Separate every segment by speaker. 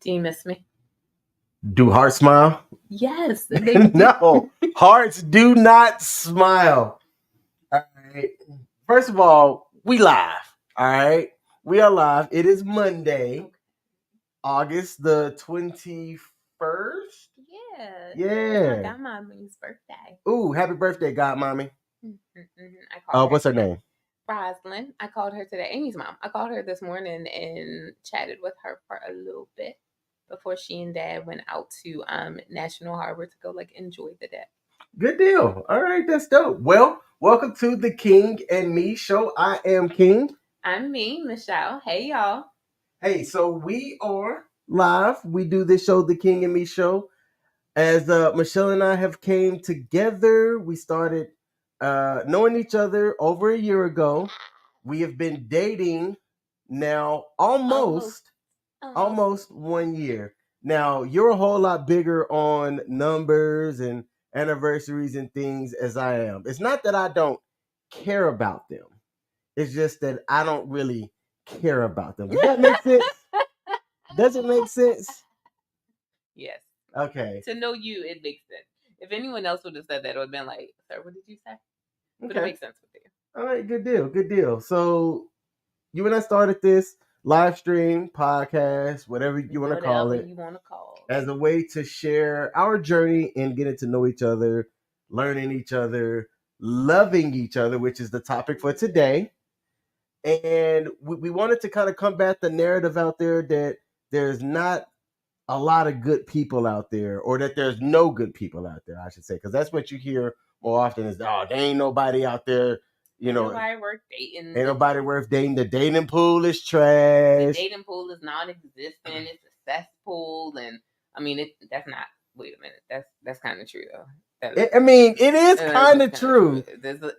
Speaker 1: Do you miss me?
Speaker 2: Do hearts smile?
Speaker 1: Yes.
Speaker 2: No, hearts do not smile. All right. First of all, we live. All right. We are live. It is Monday, August the 21st.
Speaker 1: Yeah.
Speaker 2: Yeah.
Speaker 1: My godmommy's birthday.
Speaker 2: Ooh, happy birthday, godmommy.
Speaker 1: I called
Speaker 2: What's her name?
Speaker 1: Roslyn. I called her today. Amy's mom. I called her this morning and chatted with her for a little bit before she and Dad went out to National Harbor to go enjoy the day.
Speaker 2: Good deal. All right, that's dope. Well, welcome to the King and Me show. I am King.
Speaker 1: I'm me, Michelle. Hey, y'all.
Speaker 2: Hey, so we are live. We do this show, the King and Me show. As Michelle and I have came together, we started knowing each other over a year ago. We have been dating now almost 1 year. Now, you're a whole lot bigger on numbers and anniversaries and things as I am. It's not that I don't care about them. It's just that I don't really care about them. Does that make sense? Does it make sense?
Speaker 1: Yes.
Speaker 2: Okay.
Speaker 1: To know you, it makes sense. If anyone else would have said that, it would have been like, sir, what did you say? But
Speaker 2: Okay.
Speaker 1: it makes sense with you.
Speaker 2: All right, good deal. Good deal. So you and I started this live stream, podcast, whatever you want to call it, as a way to share our journey and getting to know each other, learning each other, loving each other, which is the topic for today. And we wanted to kind of combat the narrative out there that there's not a lot of good people out there, or that there's no good people out there, I should say, because that's what you hear more often is, oh, there ain't nobody out there.
Speaker 1: Ain't nobody worth dating.
Speaker 2: Ain't nobody worth dating. The dating pool is trash.
Speaker 1: The dating pool is non-existent. It's a cesspool, and I mean, that's not. Wait a minute. That's kind of true though.
Speaker 2: It is kind of true.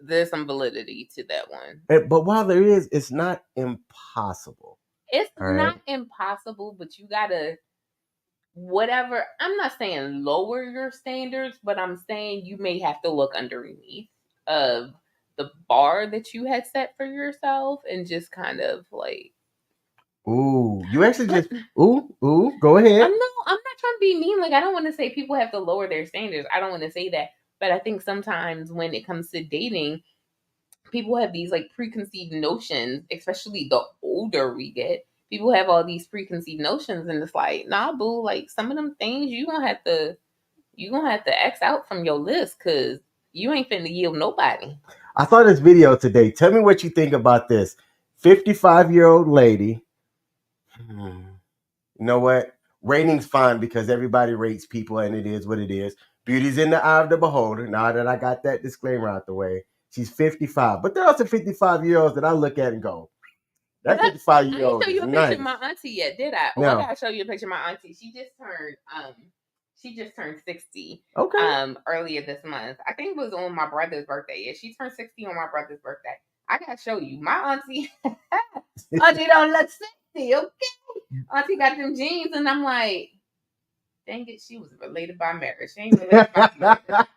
Speaker 1: There's some validity to that one.
Speaker 2: But while there is, it's not impossible.
Speaker 1: It's not impossible, but you gotta. Whatever, I'm not saying lower your standards, but I'm saying you may have to look underneath of the bar that you had set for yourself and just kind of
Speaker 2: ooh, you actually just go ahead.
Speaker 1: I'm not trying to be mean. I don't want to say people have to lower their standards. I don't want to say that, but I think sometimes when it comes to dating, people have these preconceived notions, especially the older we get. People have all these preconceived notions, and it's nah, boo. Some of them things you gonna have to X out from your list because you ain't finna yield nobody.
Speaker 2: I saw this video today. Tell me what you think about this. 55-year-old lady. You know what? Rating's fine because everybody rates people, and it is what it is. Beauty's in the eye of the beholder. Now that I got that disclaimer out the way, she's 55. But there are some 55-year-olds that I look at and go, that 55-year-old
Speaker 1: I didn't show you a
Speaker 2: nice.
Speaker 1: picture of my auntie yet, did I? No. I gotta show you a picture of my auntie. She just turned 60.
Speaker 2: Okay.
Speaker 1: Earlier this month. I think it was on my brother's birthday. Yeah, she turned 60 on my brother's birthday. I gotta show you. My auntie auntie don't look 60, okay? Auntie got them jeans, and I'm like, dang it, she was related by marriage. She ain't related by marriage.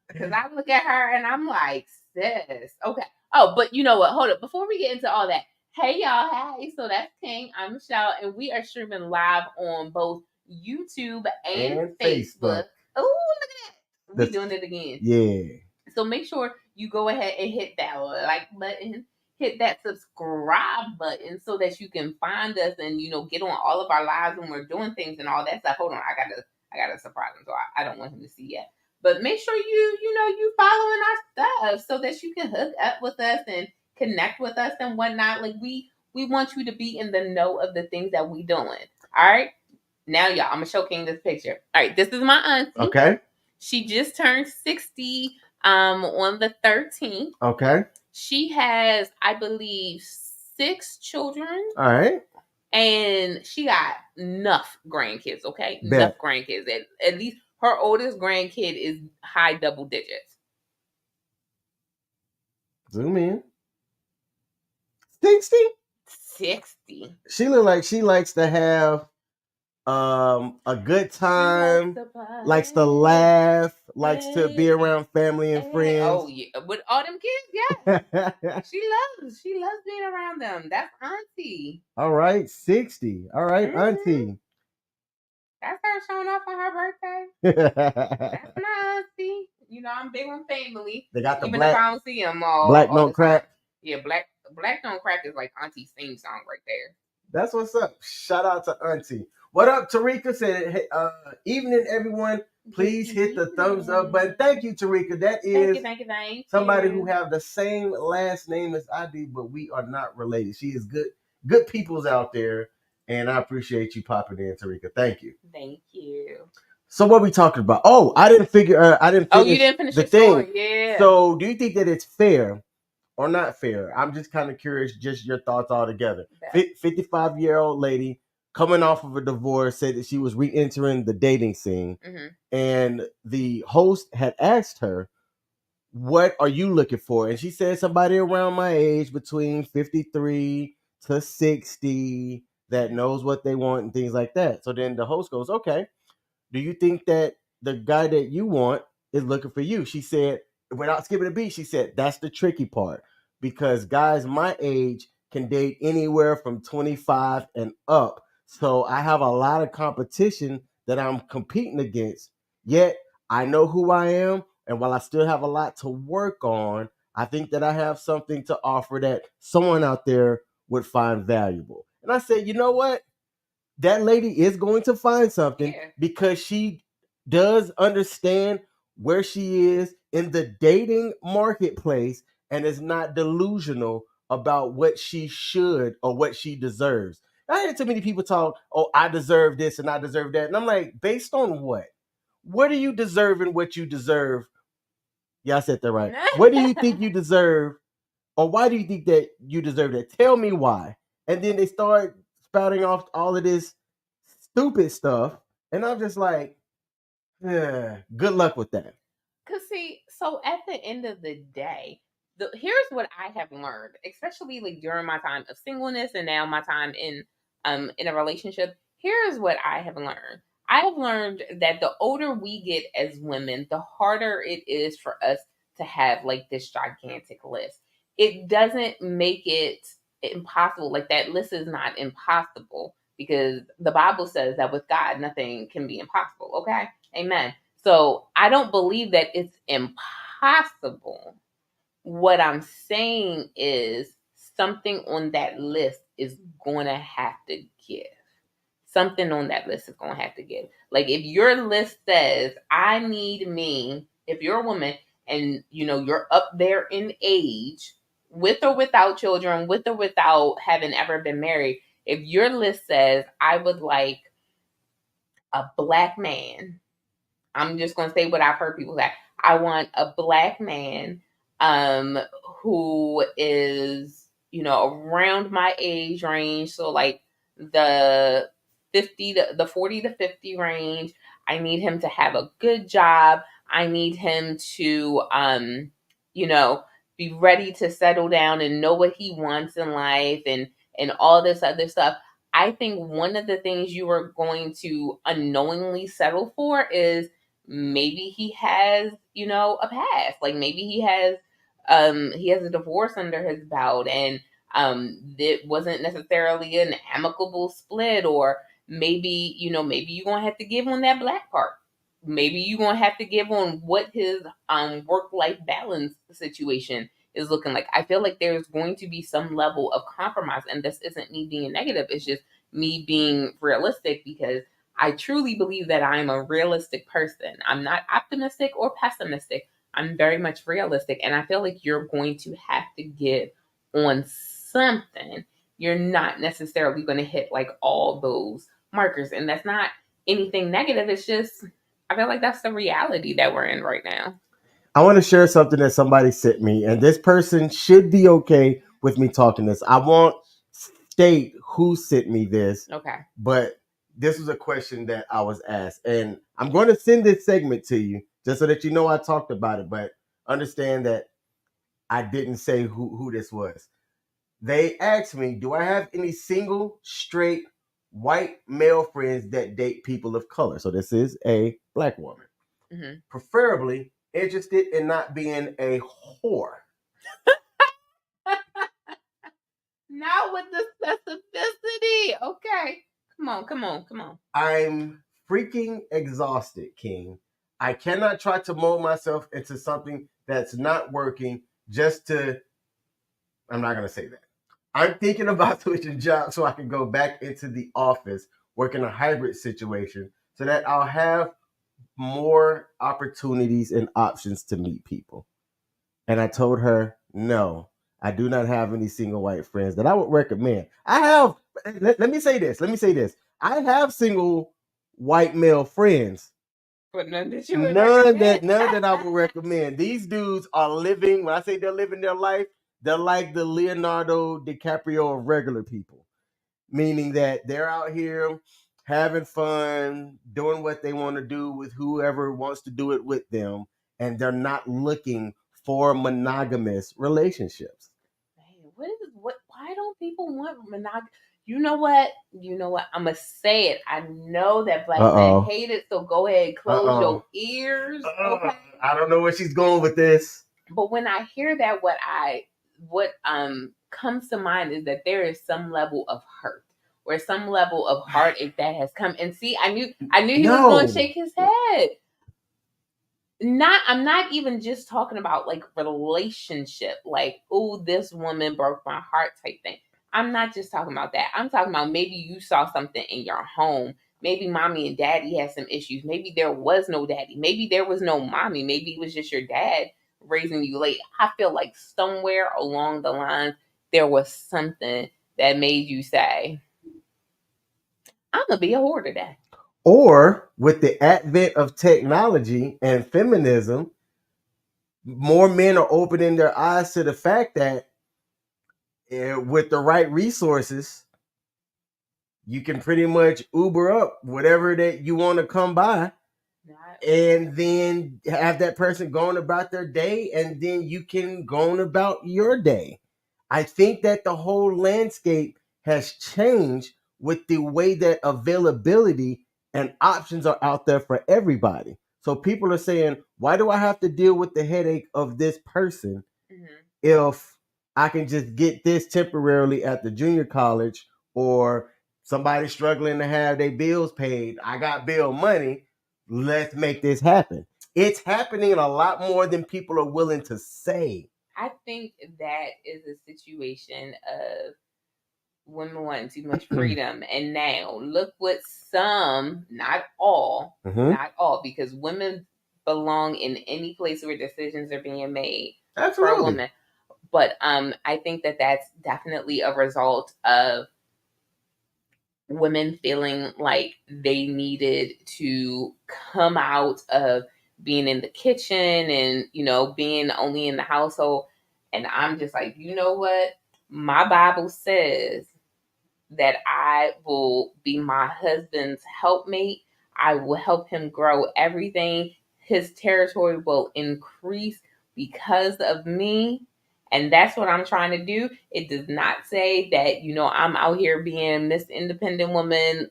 Speaker 1: Because I look at her and I'm like, sis. Okay. Oh, but you know what? Hold up. Before we get into all that, hey y'all, hey. So that's King. I'm Michelle, and we are streaming live on both YouTube and Facebook. Oh, look at that. We're doing it again.
Speaker 2: Yeah.
Speaker 1: So make sure you go ahead and hit that like button, hit that subscribe button so that you can find us and get on all of our lives when we're doing things and all that stuff. Hold on, I gotta surprise him, so I don't want him to see yet. But make sure you following our stuff so that you can hook up with us and connect with us and whatnot. We want you to be in the know of the things that we doing. All right. Now, y'all, I'm gonna show King this picture. All right, this is my auntie.
Speaker 2: Okay.
Speaker 1: She just turned 60 on the 13th.
Speaker 2: Okay.
Speaker 1: She has, I believe, 6 children.
Speaker 2: All right.
Speaker 1: And she got enough grandkids, okay? Enough grandkids. At least her oldest grandkid is high double digits.
Speaker 2: Zoom in. 60?
Speaker 1: 60.
Speaker 2: She look like she likes to have a good time, likes to laugh, likes to be around family and friends.
Speaker 1: Oh yeah, with all them kids, yeah. She loves being around them. That's auntie.
Speaker 2: All right, 60. All right, auntie.
Speaker 1: That's her showing off on her birthday. That's my auntie. You know, I'm big on family.
Speaker 2: They got the
Speaker 1: even
Speaker 2: black,
Speaker 1: if I don't see them
Speaker 2: black
Speaker 1: all
Speaker 2: don't
Speaker 1: the time.
Speaker 2: crack.
Speaker 1: Yeah, black don't crack is like Auntie's theme song right there.
Speaker 2: That's what's up. Shout out to Auntie. What up, Tarika said, hey, evening, everyone. Please hit the thumbs up button. Thank you, Tarika. That is
Speaker 1: thank you.
Speaker 2: somebody who have the same last name as I do, but we are not related. She is good peoples out there, and I appreciate you popping in, Tarika. Thank you.
Speaker 1: Thank you.
Speaker 2: So what we talking about? Oh, I didn't finish
Speaker 1: you didn't finish
Speaker 2: the
Speaker 1: your
Speaker 2: thing.
Speaker 1: Story. Yeah.
Speaker 2: So do you think that it's fair or not fair? I'm just kind of curious, just your thoughts altogether. 55-year-old lady coming off of a divorce said that she was re-entering the dating scene, and the host had asked her, what are you looking for? And she said somebody around my age, between 53 to 60, that knows what they want and things like that. So then the host goes, okay, do you think that the guy that you want is looking for you? She said, without skipping a beat, she said, that's the tricky part, because guys my age can date anywhere from 25 and up. So I have a lot of competition that I'm competing against. Yet I know who I am. And while I still have a lot to work on, I think that I have something to offer that someone out there would find valuable. And I said, you know what? That lady is going to find something, because she does understand where she is in the dating marketplace and is not delusional about what she should or what she deserves. I hear too many people talk, oh, I deserve this and I deserve that. And I'm like, based on what? What are you deserving what you deserve? Yeah, I said that right. What do you think you deserve? Or why do you think that you deserve that? Tell me why. And then they start spouting off all of this stupid stuff. And I'm just like, yeah, good luck with that.
Speaker 1: Cause see, so at the end of the day, here's what I have learned, especially like during my time of singleness and now my time in a relationship. Here's what I have learned. I have learned that the older we get as women, the harder it is for us to have like this gigantic list. It doesn't make it impossible. Like that list is not impossible, because the Bible says that with God nothing can be impossible. Okay? Amen. So I don't believe that it's impossible. What I'm saying is something on that list is going to have to give. Something on that list is going to have to give. Like if your list says, I need me, if you're a woman and you know you're up there in age, with or without children, with or without having ever been married, if your list says, I would like a black man, I'm just gonna say what I've heard people say. I want a black man who is, you know, around my age range. So like the 50 to the 40 to 50 range. I need him to have a good job. I need him to you know, be ready to settle down and know what he wants in life and all this other stuff. I think one of the things you are going to unknowingly settle for is maybe he has, you know, a past. Like maybe he has a divorce under his belt, and it wasn't necessarily an amicable split, or maybe, you know, maybe you're gonna have to give on that black part. Maybe you're gonna have to give on what his work life balance situation is looking like. I feel like there's going to be some level of compromise, and this isn't me being negative, it's just me being realistic, because I truly believe that I'm a realistic person. I'm not optimistic or pessimistic. I'm very much realistic. And I feel like you're going to have to give on something. You're not necessarily going to hit like all those markers. And that's not anything negative. It's just, I feel like that's the reality that we're in right now.
Speaker 2: I want to share something that somebody sent me, and this person should be okay with me talking this. I won't state who sent me this.
Speaker 1: Okay.
Speaker 2: But this was a question that I was asked, and I'm going to send this segment to you just so that you know I talked about it, but understand that I didn't say who this was. They asked me, do I have any single, straight, white male friends that date people of color? So this is a black woman. Mm-hmm. Preferably interested in not being a whore.
Speaker 1: Not with the specificity. Okay. Come on.
Speaker 2: I'm freaking exhausted, King. I cannot try to mold myself into something that's not working just to. I'm not going to say that. I'm thinking about switching jobs so I can go back into the office, work in a hybrid situation, so that I'll have more opportunities and options to meet people. And I told her, no, I do not have any single white friends that I would recommend. I have, let me say this. Let me say this. I have single white male friends.
Speaker 1: But none that
Speaker 2: I would recommend. These dudes are living, when I say they're living their life, they're like the Leonardo DiCaprio of regular people. Meaning that they're out here having fun, doing what they want to do with whoever wants to do it with them, and they're not looking for monogamous relationships.
Speaker 1: Man, why don't people want monogamy? You know what? I'm gonna say it. I know that black men hate it, so go ahead, close your ears. Okay.
Speaker 2: I don't know where she's going with this.
Speaker 1: But when I hear that, what comes to mind is that there is some level of hurt or some level of heartache that has come. And see, I knew he was going to shake his head. I'm not even just talking about like relationship, like, oh, this woman broke my heart type thing. I'm not just talking about that. I'm talking about maybe you saw something in your home. Maybe mommy and daddy had some issues. Maybe there was no daddy. Maybe there was no mommy. Maybe it was just your dad raising you late. I feel like somewhere along the line, there was something that made you say, I'm going to be a whore today.
Speaker 2: Or with the advent of technology and feminism, more men are opening their eyes to the fact that with the right resources, you can pretty much Uber up whatever that you want to come by, and then have that person going about their day, and then you can go on about your day. I think that the whole landscape has changed with the way that availability and options are out there for everybody. So people are saying, why do I have to deal with the headache of this person if I can just get this temporarily at the junior college, or somebody struggling to have their bills paid? I got bill money. Let's make this happen. It's happening a lot more than people are willing to say.
Speaker 1: I think that is a situation of women wanting too much freedom. And now look what some, not all, because women belong in any place where decisions are being made.
Speaker 2: Absolutely.
Speaker 1: For a woman. But I think that that's definitely a result of women feeling like they needed to come out of being in the kitchen and, being only in the household. And I'm just like, you know what? My Bible says that I will be my husband's helpmate. I will help him grow everything. His territory will increase because of me. And that's what I'm trying to do. It does not say that, I'm out here being Miss Independent Woman,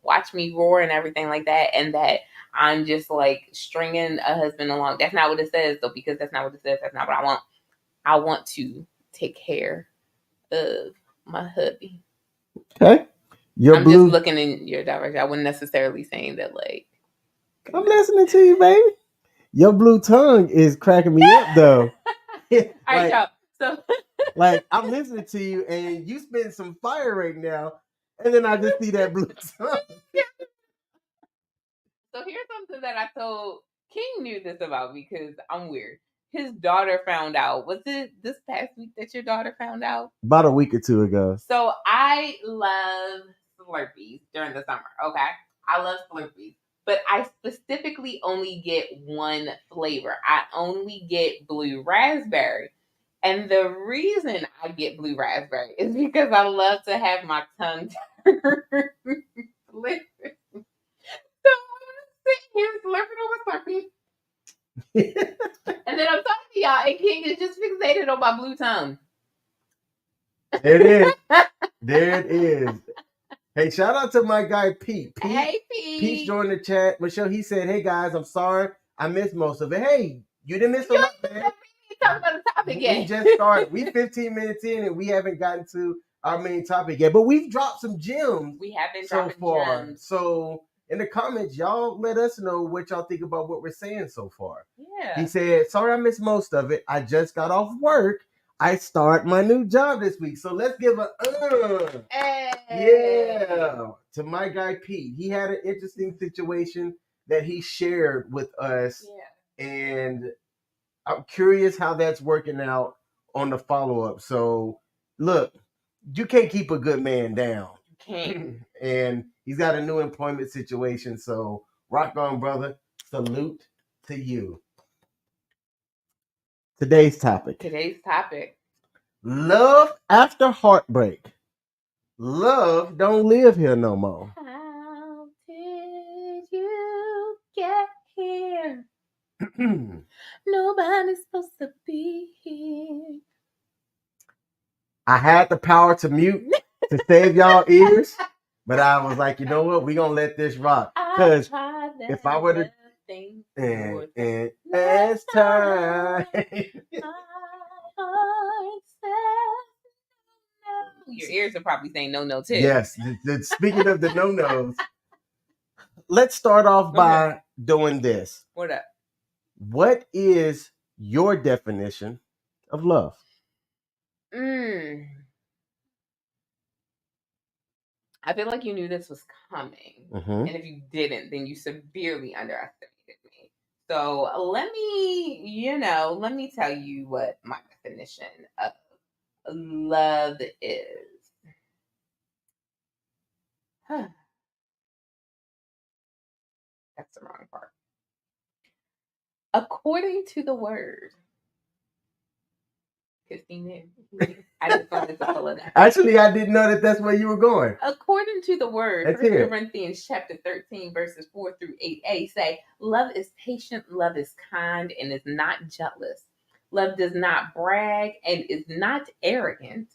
Speaker 1: watch me roar and everything like that. And that I'm just like stringing a husband along. That's not what it says, though, because that's not what it says. That's not what I want. I want to take care of my hubby.
Speaker 2: Okay.
Speaker 1: I'm just looking in your direction. I wasn't necessarily saying that, like.
Speaker 2: I'm listening to you, baby. Your blue tongue is cracking me up, though.
Speaker 1: All right, y'all. So,
Speaker 2: like, I'm listening to you, and you spitting some fire right now, and then I just see that blue tongue.
Speaker 1: So here's something that I told King knew this about because I'm weird. His daughter found out. Was it this past week that your daughter found out?
Speaker 2: About a week or two ago.
Speaker 1: So I love Slurpees during the summer. Okay, I love Slurpees. But I specifically only get one flavor. I only get blue raspberry. And the reason I get blue raspberry is because I love to have my tongue turn flavor. So I'm sitting here slurping on my Slurpee. And then I'm talking to y'all, and King is just fixated on my blue tongue.
Speaker 2: There it is. There it is. Hey, shout out to my guy Pete.
Speaker 1: Hey, Pete.
Speaker 2: Pete's joined the chat. Michelle, he said, hey guys, I'm sorry I missed most of it. Hey, you didn't miss a lot, man.
Speaker 1: We talking about the topic yet.
Speaker 2: We just started. We 15 minutes in and we haven't gotten to our main topic yet. But we've dropped some gems.
Speaker 1: We have been
Speaker 2: so
Speaker 1: dropping
Speaker 2: far.
Speaker 1: gems.
Speaker 2: So in the comments, y'all let us know what y'all think about what we're saying so far.
Speaker 1: Yeah.
Speaker 2: He said, sorry I missed most of it. I just got off work. I start my new job this week. So let's give a
Speaker 1: Hey.
Speaker 2: yeah to my guy Pete. He had an interesting situation that he shared with us.
Speaker 1: Yeah.
Speaker 2: And I'm curious how that's working out on the follow-up. So look, you can't keep a good man down.
Speaker 1: You can't.
Speaker 2: And he's got a new employment situation. So rock on, brother. Salute to you. Today's topic. Love after heartbreak. Love don't live here no more.
Speaker 1: How did you get here? Nobody's supposed to be here.
Speaker 2: I had the power to mute to save y'all ears, but I was like, you know what? We're going to let this rock. Because if I were to... And last time...
Speaker 1: Your ears are probably saying no too.
Speaker 2: Yes. Speaking of the no-nos, let's start off by doing this.
Speaker 1: What up?
Speaker 2: What is your definition of love?
Speaker 1: I feel like you knew this was coming. And if you didn't, then you severely underestimated me. So let me tell you what my definition of love is. That's the wrong part. According to the word. Christine, I just wanted to pull it up.
Speaker 2: Actually, I didn't know that that's where you were going.
Speaker 1: According to the word, 1 Corinthians chapter 13, verses 4 through 8a say, love is patient, love is kind, and is not jealous. Love does not brag and is not arrogant,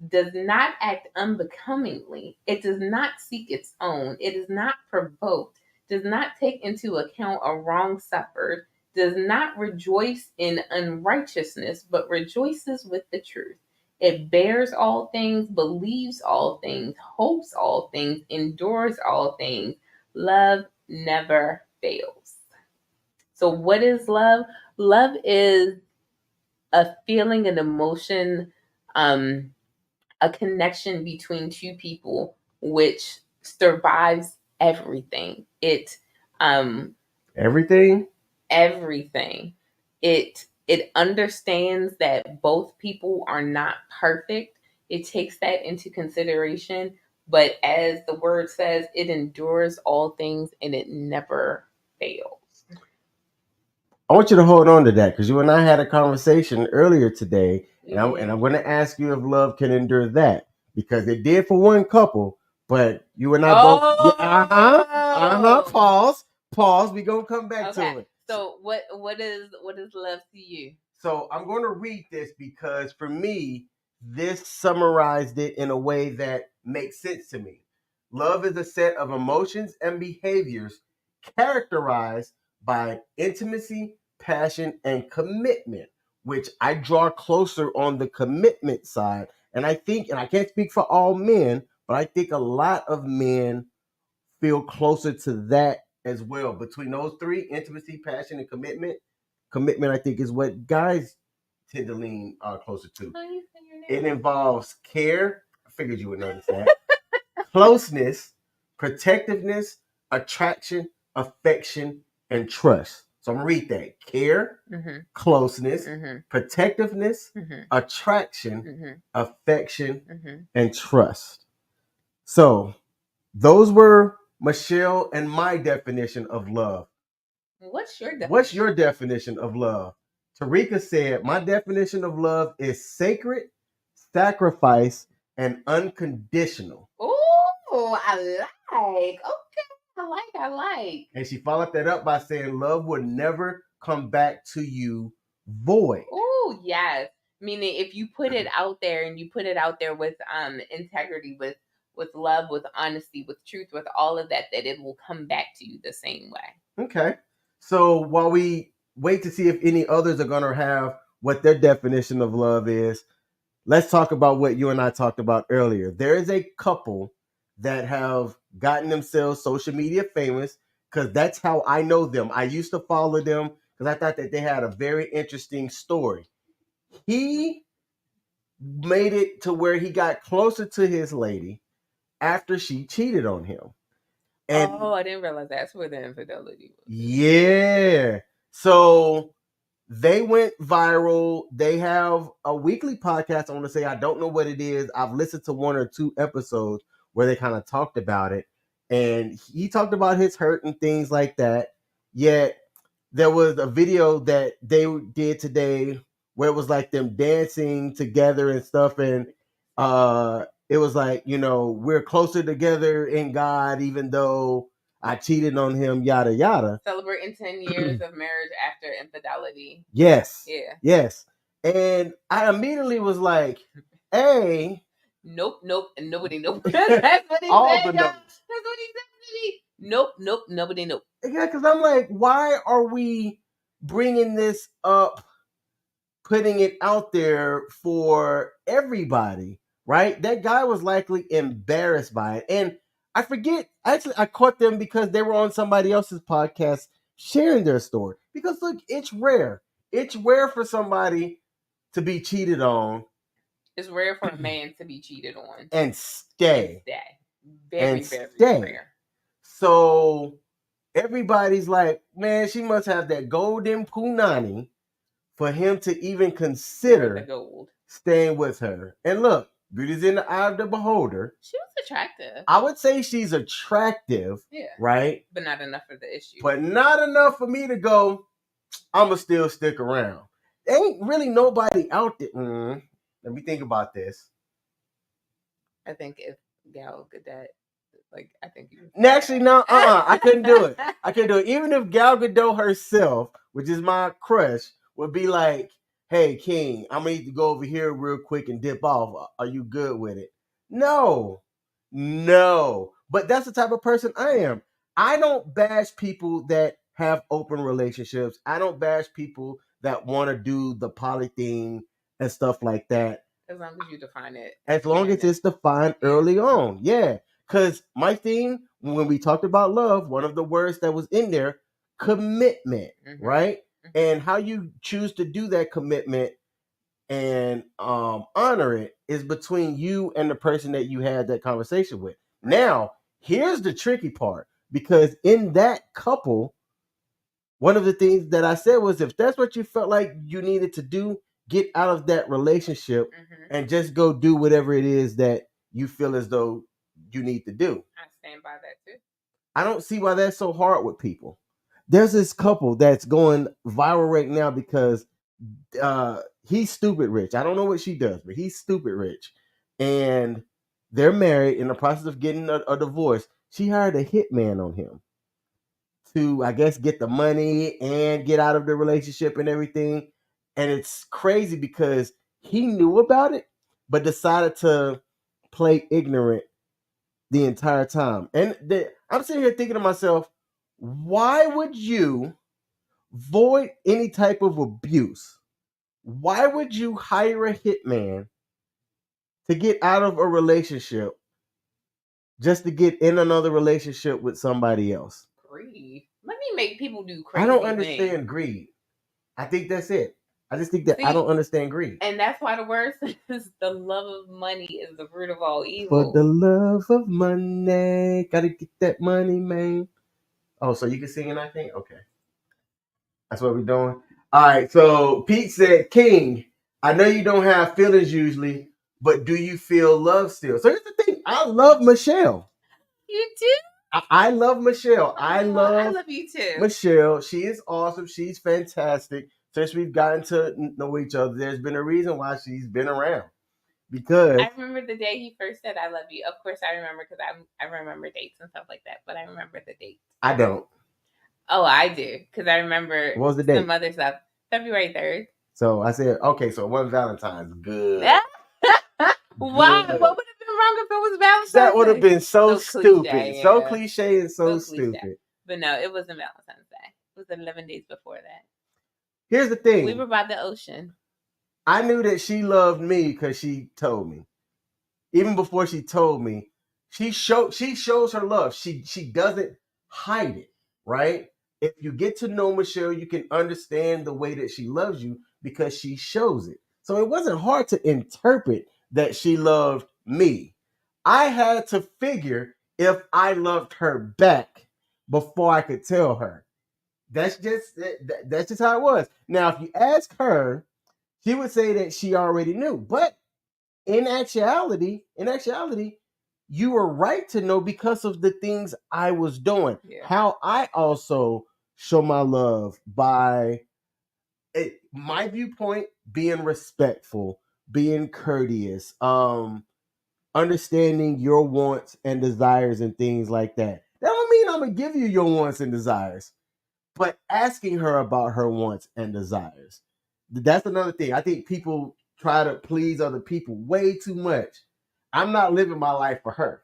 Speaker 1: does not act unbecomingly. It does not seek its own. It is not provoked, does not take into account a wrong suffered, does not rejoice in unrighteousness, but rejoices with the truth. It bears all things, believes all things, hopes all things, endures all things. Love never fails. So what is love? Love is a feeling, an emotion, a connection between two people which survives everything.
Speaker 2: Everything?
Speaker 1: Everything. It understands that both people are not perfect. It takes that into consideration, but as the word says, it endures all things and it never fails.
Speaker 2: I want you to hold on to that because you and I had a conversation earlier today, and I'm going to ask you if love can endure that because it did for one couple, but you and I both. Pause. We gonna come back to it.
Speaker 1: So what is love to you?
Speaker 2: So I'm going to read this because for me, this summarized it in a way that makes sense to me. Love is a set of emotions and behaviors characterized by intimacy, passion, and commitment, which I draw closer on the commitment side. And I think, and I can't speak for all men, but I think a lot of men feel closer to that as well. Between those three, intimacy, passion, and commitment, I think, is what guys tend to lean closer to. It involves care. I figured you would notice that. Closeness, protectiveness, attraction, affection, and trust. So I'm going to read that. Care, closeness, protectiveness, attraction, affection, and trust. So those were Michelle and my definition of love.
Speaker 1: What's your definition?
Speaker 2: What's your definition of love? Tarika said, my definition of love is sacred, sacrifice, and unconditional.
Speaker 1: Oh, I like. Okay, I like.
Speaker 2: And she followed that up by saying, love will never come back to you void.
Speaker 1: Oh, yes. Meaning if you put it out there and you put it out there with integrity, with love, with honesty, with truth, with all of that it will come back to you the same way.
Speaker 2: Okay. So while we wait to see if any others are going to have what their definition of love is, let's talk about what you and I talked about earlier. There is a couple that have gotten themselves social media famous, because that's how I know them. I used to follow them because I thought that they had a very interesting story. He made it to where he got closer to his lady after she cheated on him.
Speaker 1: And I didn't realize that's where the infidelity was.
Speaker 2: Yeah. So they went viral. They have a weekly podcast. I want to say, I don't know what it is. I've listened to 1 or 2 episodes where they kind of talked about it. And he talked about his hurt and things like that. Yet there was a video that they did today where it was like them dancing together and stuff. And it was like, we're closer together in God, even though I cheated on him, yada, yada.
Speaker 1: Celebrating 10 years of marriage after infidelity.
Speaker 2: Yes.
Speaker 1: Yeah.
Speaker 2: Yes. And I immediately was like, hey.
Speaker 1: Nope, and nobody knows. That's what he
Speaker 2: all
Speaker 1: said.
Speaker 2: The notes.
Speaker 1: That's what he said to me. Nope, nobody knows.
Speaker 2: Yeah, because I'm like, why are we bringing this up, putting it out there for everybody, right? That guy was likely embarrassed by it. And I forget, actually, I caught them because they were on somebody else's podcast sharing their story. Because look, it's rare. It's rare for somebody to be cheated on.
Speaker 1: It's rare for a man to be cheated on.
Speaker 2: And stay.
Speaker 1: Very rare.
Speaker 2: So everybody's like, man, she must have that golden punani for him to even consider staying with her. And look, beauty's in the eye of the beholder.
Speaker 1: She was attractive.
Speaker 2: I would say she's attractive.
Speaker 1: Yeah.
Speaker 2: Right?
Speaker 1: But not enough for the issue.
Speaker 2: But not enough for me to go, I'm going to still stick around. There ain't really nobody out there. Let me think about this.
Speaker 1: I think if Gal Gadot, I think you.
Speaker 2: Actually, no, I couldn't do it. I couldn't do it. Even if Gal Gadot herself, which is my crush, would be like, hey, King, I'm going to need to go over here real quick and dip off. Are you good with it? No. But that's the type of person I am. I don't bash people that have open relationships. I don't bash people that want to do the poly thing and stuff like that.
Speaker 1: As long as you define it.
Speaker 2: As long as it's defined early on. Yeah. Because my thing, when we talked about love, one of the words that was in there, commitment, right? And how you choose to do that commitment and honor it is between you and the person that you had that conversation with. Now, here's the tricky part, because in that couple, one of the things that I said was, if that's what you felt like you needed to do, get out of that relationship and just go do whatever it is that you feel as though you need to do.
Speaker 1: I stand by that too.
Speaker 2: I don't see why that's so hard with people. There's this couple that's going viral right now because he's stupid rich. I don't know what she does, but he's stupid rich. And they're married, in the process of getting a divorce. She hired a hitman on him to, I guess, get the money and get out of the relationship and everything. And it's crazy because he knew about it, but decided to play ignorant the entire time. And I'm sitting here thinking to myself, why would you void any type of abuse? Why would you hire a hitman to get out of a relationship just to get in another relationship with somebody else?
Speaker 1: Greed. Let me make people do crazy
Speaker 2: I don't understand greed. I think that's it. I just think that I don't understand greed.
Speaker 1: And that's why the word says the love of money is the root of all evil.
Speaker 2: For the love of money. Gotta get that money, man. Oh, so you can sing it, I think? Okay. That's what we're doing. All right. So Pete said, King, I know you don't have feelings usually, but do you feel love still? So here's the thing. I love Michelle.
Speaker 1: You do?
Speaker 2: I love Michelle. I love
Speaker 1: you too.
Speaker 2: Michelle. She is awesome. She's fantastic. Since we've gotten to know each other, there's been a reason why she's been around. Because
Speaker 1: I remember the day he first said, I love you. Of course, I remember because I remember dates and stuff like that, but I remember the date.
Speaker 2: I don't.
Speaker 1: Oh, I do. Because I remember
Speaker 2: what was the date?
Speaker 1: Some other stuff. February 3rd.
Speaker 2: So I said, okay, so it wasn't Valentine's. Good.
Speaker 1: Why? What would have been wrong if it was Valentine's Day?
Speaker 2: That would have been so stupid. Cliche, yeah. So cliche and so stupid.
Speaker 1: But no, it wasn't Valentine's Day. It was 11 days before that.
Speaker 2: Here's the thing.
Speaker 1: We were by the ocean.
Speaker 2: I knew that she loved me because she told me. Even before she told me, she shows her love. She doesn't hide it, right? If you get to know Michelle, you can understand the way that she loves you because she shows it. So it wasn't hard to interpret that she loved me. I had to figure if I loved her back before I could tell her. That's just how it was. Now, if you ask her, she would say that she already knew. But in actuality, you were right to know because of the things I was doing.
Speaker 1: Yeah.
Speaker 2: How I also show my love by my viewpoint, being respectful, being courteous, understanding your wants and desires and things like that. That don't mean I'm gonna give you your wants and desires, but asking her about her wants and desires. That's another thing. I think people try to please other people way too much. I'm not living my life for her.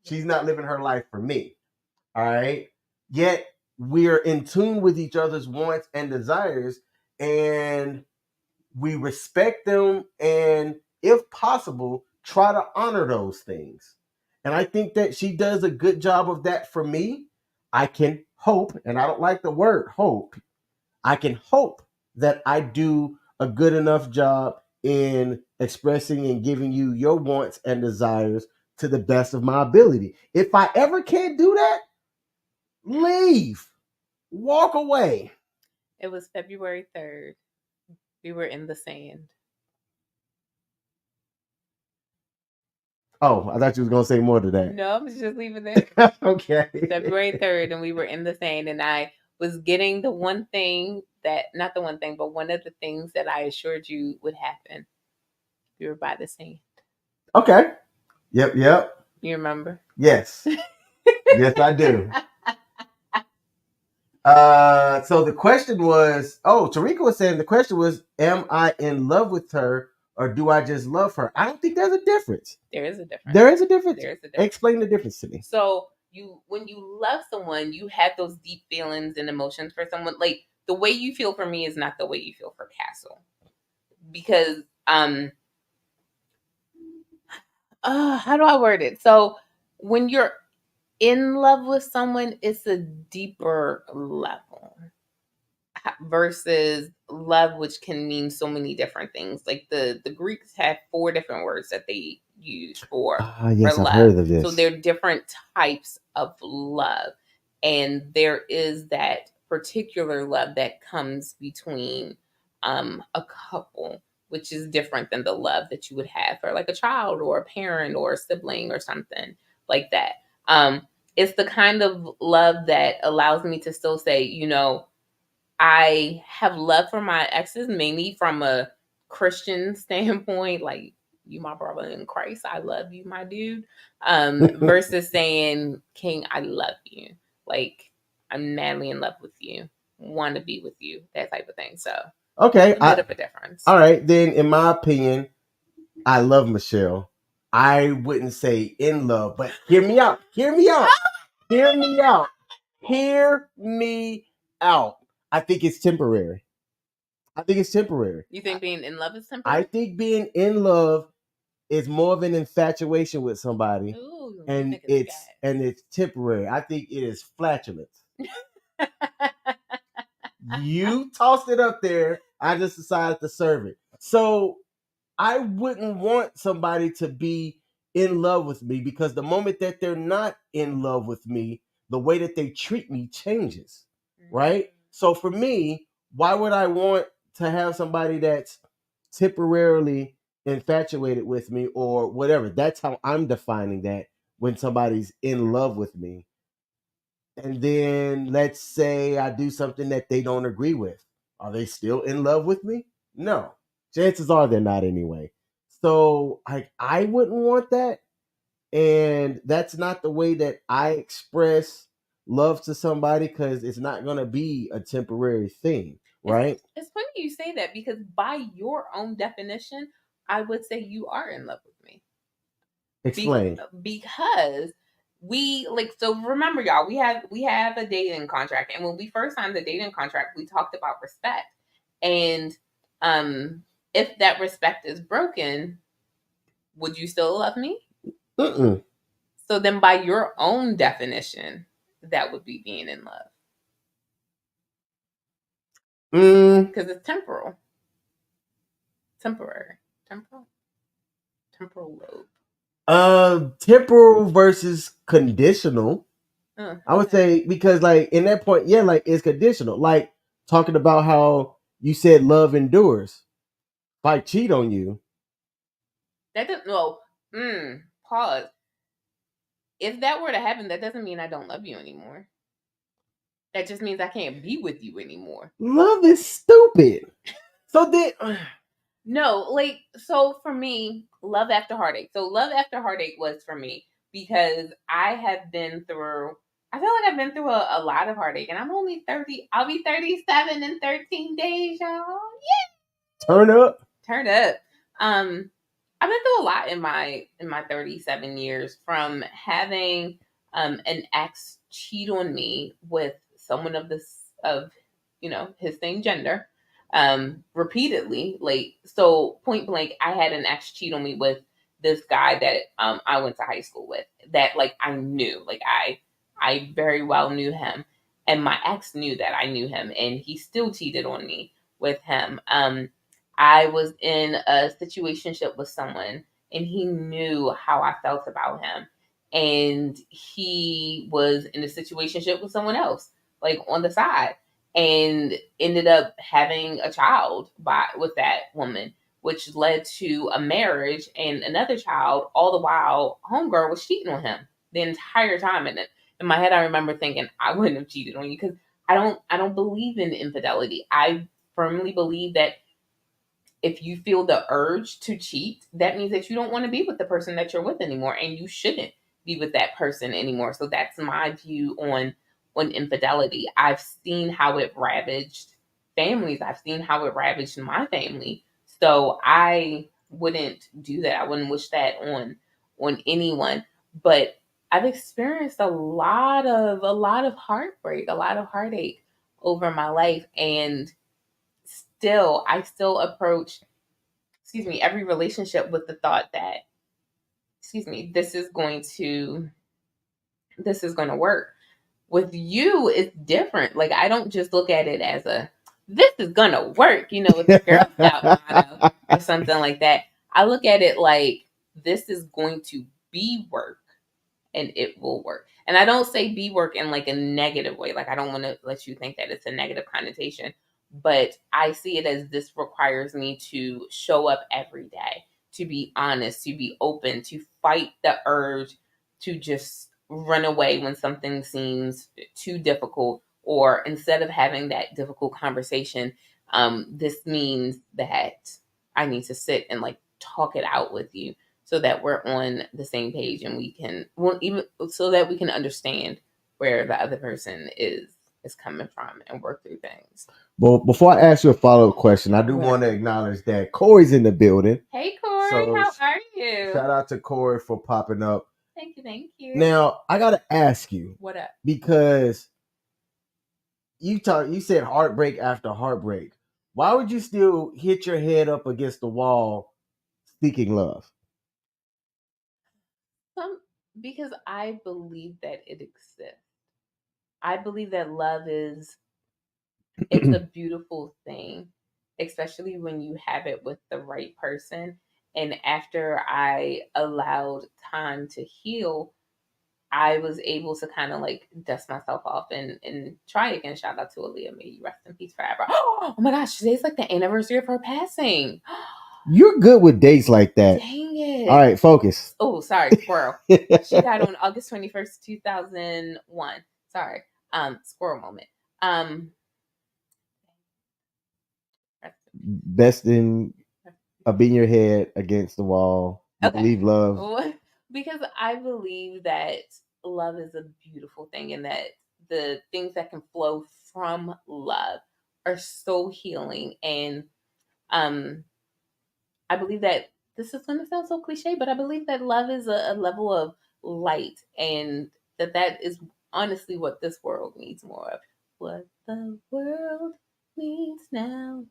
Speaker 2: She's not living her life for me. All right. Yet we're in tune with each other's wants and desires, and we respect them, and if possible, try to honor those things. And I think that she does a good job of that for me. I can hope, and I don't like the word hope, I can hope that I do a good enough job in expressing and giving you your wants and desires to the best of my ability. If I ever can't do that, leave, walk away.
Speaker 1: It was February 3rd. We were in the sand.
Speaker 2: Oh, I thought you was gonna say more to that.
Speaker 1: No, I'm just leaving there.
Speaker 2: Okay.
Speaker 1: February 3rd, and we were in the sand, and I was getting the one thing that, not the one thing, but one of the things that I assured you would happen. We were by the sand.
Speaker 2: Okay. Yep.
Speaker 1: You remember?
Speaker 2: Yes. Yes, I do. So the question was, Tarika was saying the question was, am I in love with her or do I just love her? I don't think there's a difference.
Speaker 1: There is a difference.
Speaker 2: There is a difference.
Speaker 1: There is a difference.
Speaker 2: Explain the difference to me.
Speaker 1: So when you love someone, you have those deep feelings and emotions for someone. Like the way you feel for me is not the way you feel for Castle, because how do I word it? So when you're in love with someone, it's a deeper level versus love, which can mean so many different things. Like the Greeks have 4 different words that they use for
Speaker 2: yes,
Speaker 1: for
Speaker 2: I've
Speaker 1: love.
Speaker 2: heard of this.
Speaker 1: So there are different types of love, and there is that particular love that comes between a couple, which is different than the love that you would have for like a child or a parent or a sibling or something like that. It's the kind of love that allows me to still say, I have love for my exes, mainly from a Christian standpoint, like you my brother in Christ, I love you, my dude. Versus saying, King, I love you. Like I'm madly in love with you, want to be with you, that type of thing. So
Speaker 2: okay,
Speaker 1: a bit of a difference.
Speaker 2: All right, then in my opinion, I love Michelle. I wouldn't say in love, but hear me out. Hear me out. Hear me out. Hear me out. I think it's temporary.
Speaker 1: You think being in love is temporary?
Speaker 2: I think being in love is more of an infatuation with somebody.
Speaker 1: Ooh,
Speaker 2: and it's temporary. I think it is flatulence. You tossed it up there. I just decided to serve it. So I wouldn't want somebody to be in love with me because the moment that they're not in love with me, the way that they treat me changes, right? So for me, why would I want to have somebody that's temporarily infatuated with me or whatever? That's how I'm defining that when somebody's in love with me. And then let's say I do something that they don't agree with. Are they still in love with me? No. Chances are they're not anyway. So I wouldn't want that. And that's not the way that I express love to somebody because it's not going to be a temporary thing, right?
Speaker 1: It's funny you say that because by your own definition, I would say you are in love with me.
Speaker 2: Explain.
Speaker 1: Because so remember y'all, we have a dating contract, and when we first signed the dating contract, we talked about respect. And if that respect is broken, would you still love me?
Speaker 2: Mm-mm.
Speaker 1: So then by your own definition, that would be being in love. Because it's temporal. Temporary. Temporal lobe.
Speaker 2: Temporal versus conditional. I would say, because like in that point, yeah, like it's conditional. Like talking about how you said love endures. If I cheat on you,
Speaker 1: that doesn't. No. Pause. If that were to happen, that doesn't mean I don't love you anymore. That just means I can't be with you anymore.
Speaker 2: Love is stupid. So then,
Speaker 1: no, like, so for me, love after heartache. So love after heartache was for me because I have been through. I feel like I've been through a lot of heartache, and I'm only 30. I'll be 37 in 13 days, y'all. Yeah.
Speaker 2: Turn up.
Speaker 1: I've been through a lot in my 37 years, from having an ex cheat on me with someone of his same gender repeatedly. Like, so point blank, I had an ex cheat on me with this guy that I went to high school with, that like I knew, like I very well knew him, and my ex knew that I knew him, and he still cheated on me with him. I was in a situationship with someone, and he knew how I felt about him, and he was in a situationship with someone else, like on the side, and ended up having a child with that woman, which led to a marriage and another child. All the while, homegirl was cheating on him the entire time. And in my head, I remember thinking, I wouldn't have cheated on you, because I don't believe in infidelity. I firmly believe that if you feel the urge to cheat, that means that you don't want to be with the person that you're with anymore, and you shouldn't be with that person anymore. So that's my view on infidelity. I've seen how it ravaged families. I've seen how it ravaged my family. So I wouldn't do that. I wouldn't wish that on anyone. But I've experienced a lot of heartbreak, a lot of heartache over my life, and I still approach every relationship with the thought that this is going to work. With you, it's different. Like, I don't just look at it as this is gonna work, with the Girl Scout motto or something like that. I look at it like this is going to be work, and it will work. And I don't say be work in like a negative way. Like, I don't want to let you think that it's a negative connotation, but I see it as this requires me to show up every day, to be honest, to be open, to fight the urge to just run away when something seems too difficult, or instead of having that difficult conversation, this means that I need to sit and like talk it out with you, so that we're on the same page, and so that we can understand where the other person is coming from and work through things.
Speaker 2: Well, before I ask you a follow-up question, I do want to acknowledge that Corey's in the building.
Speaker 1: Hey, Corey, so, how are you?
Speaker 2: Shout out to Corey for popping up.
Speaker 1: Thank you.
Speaker 2: Now, I got to ask you.
Speaker 1: What up?
Speaker 2: Because you said heartbreak after heartbreak. Why would you still hit your head up against the wall seeking love?
Speaker 1: Because I believe that it exists. I believe that love it's a beautiful thing, especially when you have it with the right person. And after I allowed time to heal, I was able to kind of like dust myself off and try again. Shout out to Aaliyah. May you rest in peace forever. Oh my gosh, today's like the anniversary of her passing.
Speaker 2: You're good with dates like that.
Speaker 1: Dang it.
Speaker 2: All right, focus.
Speaker 1: Oh, sorry, squirrel. She died on August 21st, 2001. Sorry. Squirrel moment.
Speaker 2: Best in beating your head against the wall. You believe love.
Speaker 1: Because I believe that love is a beautiful thing, and that the things that can flow from love are so healing. And I believe that this is going to sound so cliche, but I believe that love is a level of light, and that is honestly what this world needs more of. What the world needs now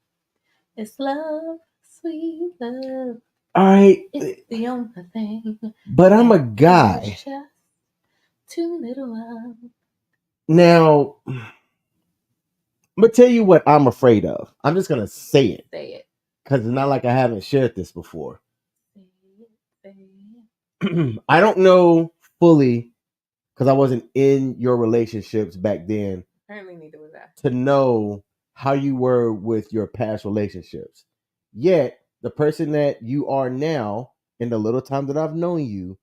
Speaker 1: is love, sweet love.
Speaker 2: All right.
Speaker 1: It's the only thing.
Speaker 2: But I'm a guy.
Speaker 1: Too little of.
Speaker 2: Now, I'm gonna tell you what I'm afraid of. I'm just gonna say it
Speaker 1: Say it.
Speaker 2: because it's not like I haven't shared this before.
Speaker 1: Say it. Say it.
Speaker 2: I don't know fully because I wasn't in your relationships back then
Speaker 1: Apparently, neither was I.
Speaker 2: to know how you were with your past relationships. Yet, the person that you are now, in the little time that I've known you,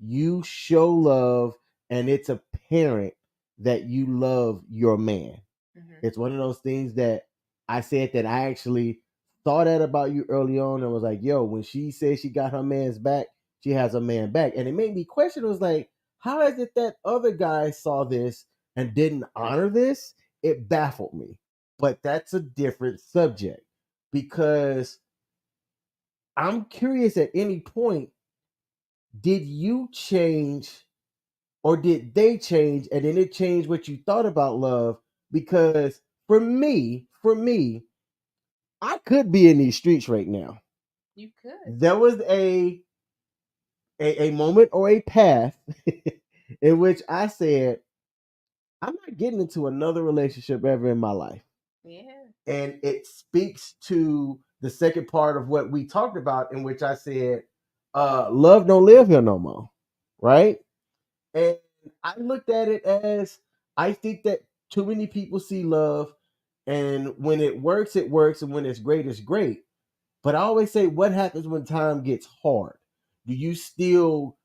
Speaker 2: you show love, and it's apparent that you love your man.
Speaker 1: Mm-hmm.
Speaker 2: It's one of those things that I said that I actually thought that about you early on and was like, yo, when she said she got her man's back, she has a man back. And it made me question, it was like, how is it that other guys saw this and didn't honor this? It baffled me. But that's a different subject because I'm curious at any point, did you change or did they change and then it changed what you thought about love? Because for me, I could be in these streets right now.
Speaker 1: You could.
Speaker 2: There was a moment or a path in which I said, I'm not getting into another relationship ever in my life.
Speaker 1: Yeah.
Speaker 2: And it speaks to the second part of what we talked about, in which I said, love don't live here no more. Right? And I looked at it as, I think that too many people see love, and when it works, it works, and when it's great, it's great. But I always say, what happens when time gets hard? Do you still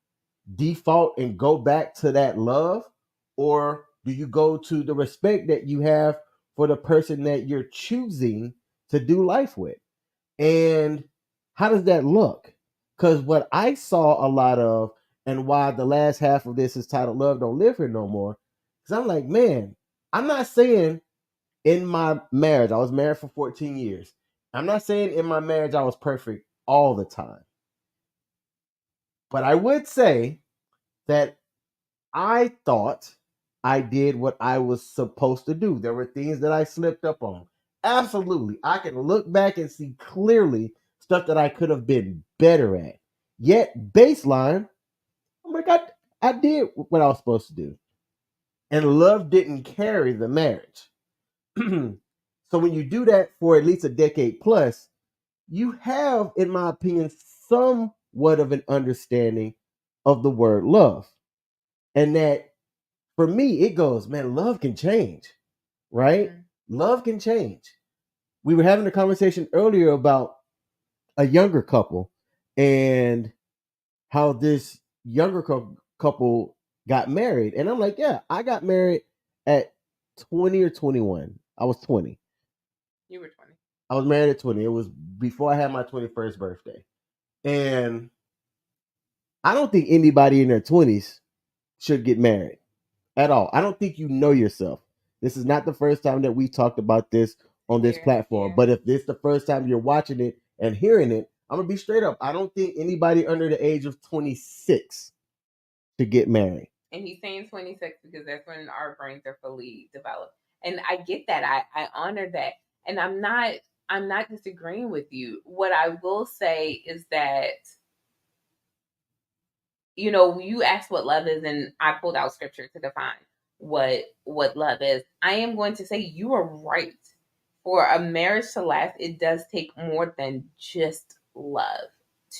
Speaker 2: default and go back to that love? Or do you go to the respect that you have for the person that you're choosing to do life with? And how does that look? Because what I saw a lot of, and why the last half of this is titled Love Don't Live Here No More, because I'm like, man, I'm not saying in my marriage, I was married for 14 years. I'm not saying in my marriage I was perfect all the time. But I would say that I thought I did what I was supposed to do. There were things that I slipped up on. Absolutely. I can look back and see clearly stuff that I could have been better at. Yet, baseline, I'm like, I did what I was supposed to do. And love didn't carry the marriage. So when you do that for at least a decade plus, you have, in my opinion, somewhat of an understanding of the word love. And that for me, it goes, man, love can change, right?
Speaker 1: Mm-hmm.
Speaker 2: Love can change. We were having a conversation earlier about a younger couple and how this younger couple got married. And I'm like, yeah, I got married at 20 or 21. I was 20.
Speaker 1: You were 20.
Speaker 2: I was married at 20. It was before I had my 21st birthday. And I don't think anybody in their 20s should get married at all. I don't think you know yourself. This is not the first time that we talked about this on this platform.
Speaker 1: Yeah.
Speaker 2: But if this is the first time you're watching it and hearing it, I'm gonna be straight up. I don't think anybody under the age of 26 should get married.
Speaker 1: And he's saying 26 because that's when our brains are fully developed. And I get that. I honor that. And I'm not disagreeing with you. What I will say is that, you asked what love is, and I pulled out scripture to define what love is. I am going to say you are right. For a marriage to last, it does take more than just love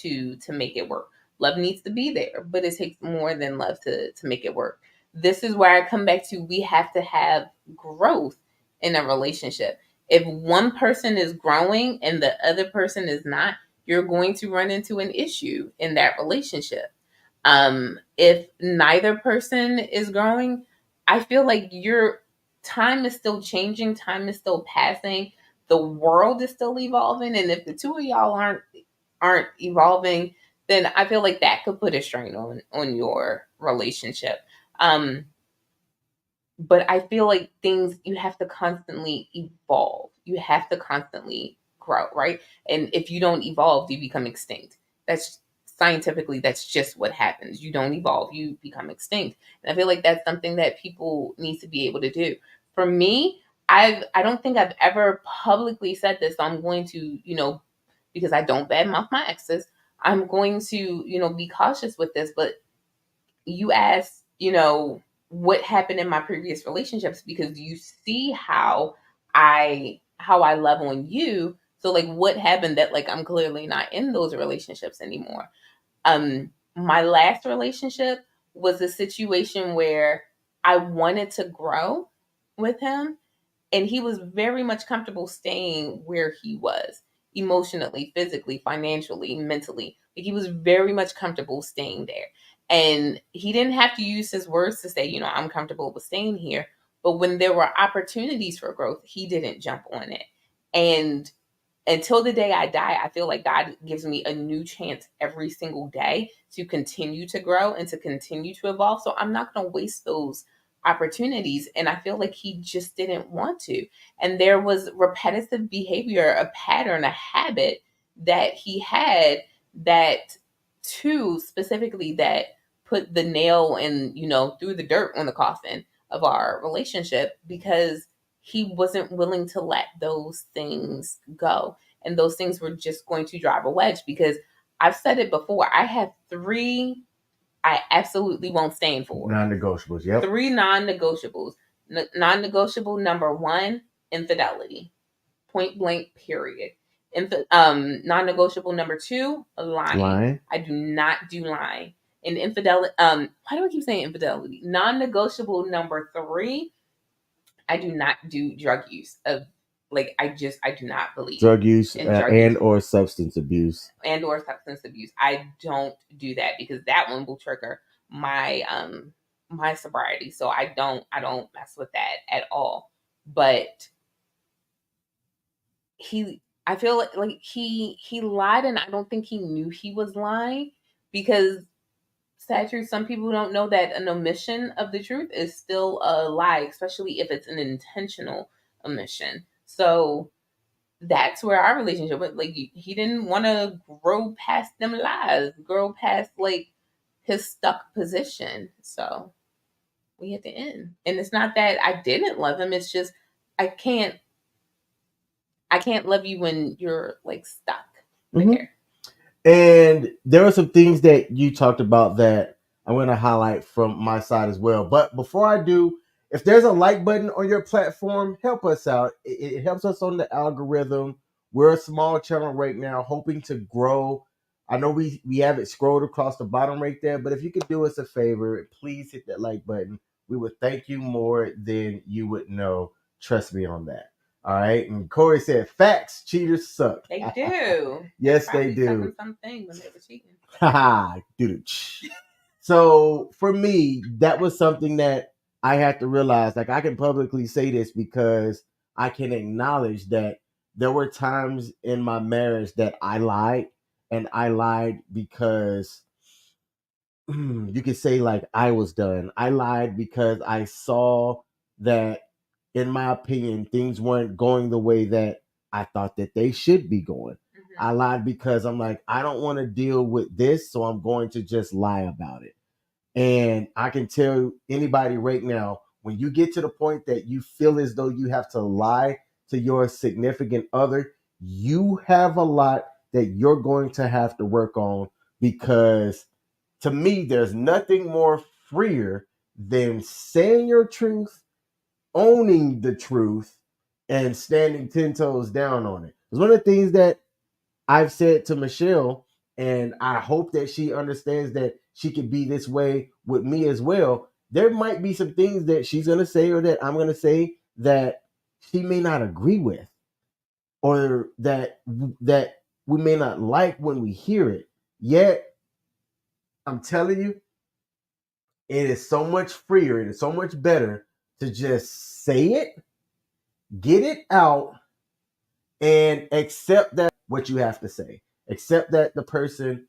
Speaker 1: to make it work. Love needs to be there, but it takes more than love to make it work. This is where I come back to, we have to have growth in a relationship. If one person is growing and the other person is not, you're going to run into an issue in that relationship. If neither person is growing, I feel like your time is still changing, time is still passing, the world is still evolving, and if the two of y'all aren't evolving, then I feel like that could put a strain on your relationship. Um, but I feel like things, you have to constantly evolve. You have to constantly grow, right? And if you don't evolve, you become extinct. That's scientifically, that's just what happens. You don't evolve, you become extinct. And I feel like that's something that people need to be able to do. For me, I don't think I've ever publicly said this. So I'm going to, because I don't badmouth my exes, I'm going to, be cautious with this. But you asked, what happened in my previous relationships, because you see how I love on you. So like what happened that like I'm clearly not in those relationships anymore. My last relationship was a situation where I wanted to grow with him, and he was very much comfortable staying where he was emotionally, physically, financially, mentally. Like he was very much comfortable staying there. And he didn't have to use his words to say, I'm comfortable with staying here. But when there were opportunities for growth, he didn't jump on it. And until the day I die, I feel like God gives me a new chance every single day to continue to grow and to continue to evolve. So I'm not going to waste those opportunities. And I feel like he just didn't want to. And there was repetitive behavior, a pattern, a habit that he had that, too, specifically, that put the nail in, threw the dirt on the coffin of our relationship, because he wasn't willing to let those things go. And those things were just going to drive a wedge, because I've said it before. I have 3 I absolutely won't stand for.
Speaker 2: Non-negotiables, yep.
Speaker 1: 3 non-negotiables. Non-negotiable number 1, infidelity. Point blank, period. Non-negotiable number 2, lying. I do not do lying. And infidelity, why do I keep saying infidelity? Non-negotiable number 3, I do not do drug use. I do not believe
Speaker 2: drug use and or substance abuse.
Speaker 1: I don't do that, because that one will trigger my my sobriety. So I don't mess with that at all. But I feel like he lied, and I don't think he knew he was lying, because sad truth, some people don't know that an omission of the truth is still a lie, especially if it's an intentional omission. So that's where our relationship went. Like he didn't want to grow past them lies, grow past like his stuck position. So we had to end. And it's not that I didn't love him. It's just I can't love you when you're like stuck there.
Speaker 2: And there are some things that you talked about that I'm going to highlight from my side as well. But before I do, if there's a like button on your platform, help us out. It helps us on the algorithm. We're a small channel right now, hoping to grow. I know we have it scrolled across the bottom right there, but if you could do us a favor, please hit that like button. We would thank you more than you would know. Trust me on that. All right. And Corey said, facts, cheaters suck.
Speaker 1: They do.
Speaker 2: Yes, they do.
Speaker 1: Something when they were cheating.
Speaker 2: Haha, dude. So for me, that was something that I had to realize. Like I can publicly say this because I can acknowledge that there were times in my marriage that I lied, and I lied because you could say like I was done. I lied because I saw that, in my opinion, things weren't going the way that I thought that they should be going. Mm-hmm. I lied because I'm like, I don't want to deal with this, so I'm going to just lie about it. And I can tell anybody right now, when you get to the point that you feel as though you have to lie to your significant other, you have a lot that you're going to have to work on, because to me, there's nothing more freer than saying your truth, owning the truth, and standing 10 toes down on it. It's one of the things that I've said to Michelle, and I hope that she understands that she could be this way with me as well. There might be some things that she's going to say or that I'm going to say that she may not agree with, or that we may not like when we hear it. Yet, I'm telling you, it is so much freer, it is so much better to just say it, get it out, and accept that what you have to say. Accept that the person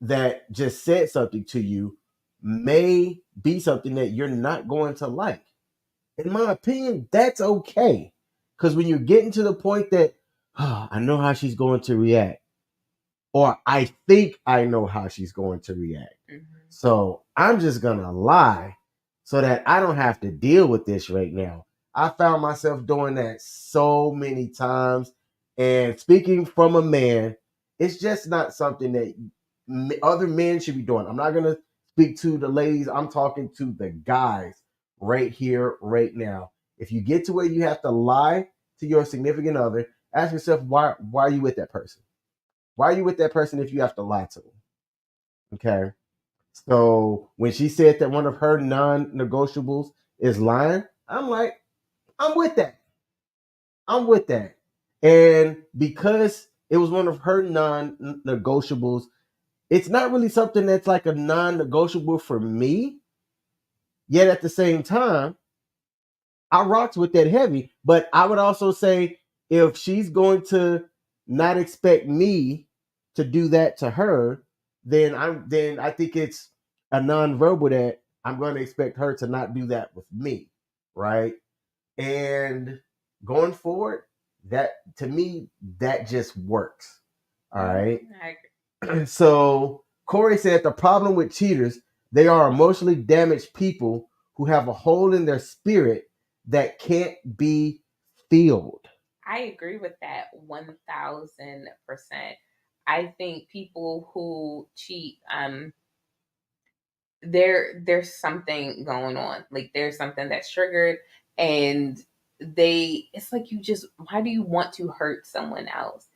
Speaker 2: that just said something to you may be something that you're not going to like. In my opinion, that's okay. Because when you're getting to the point that, I know how she's going to react, or I think I know how she's going to react. Mm-hmm. So I'm just going to lie so that I don't have to deal with this right now. I found myself doing that so many times. And speaking from a man, it's just not something that other men should be doing. I'm not going to speak to the ladies. I'm talking to the guys right here, right now. If you get to where you have to lie to your significant other, ask yourself why are you with that person? Why are you with that person if you have to lie to them? Okay. So when she said that one of her non-negotiables is lying, I'm like, I'm with that. I'm with that. And because it was one of her non-negotiables, it's not really something that's like a non-negotiable for me. Yet at the same time, I rocks with that heavy. But I would also say if she's going to not expect me to do that to her, then I think it's a non-verbal that I'm going to expect her to not do that with me, right? And going forward, that to me that just works. All right. So Corey said the problem with cheaters, they are emotionally damaged people who have a hole in their spirit that can't be filled.
Speaker 1: I agree with that 1000%. I think people who cheat, there's something going on. Like there's something that's triggered, and it's like you just, why do you want to hurt someone else?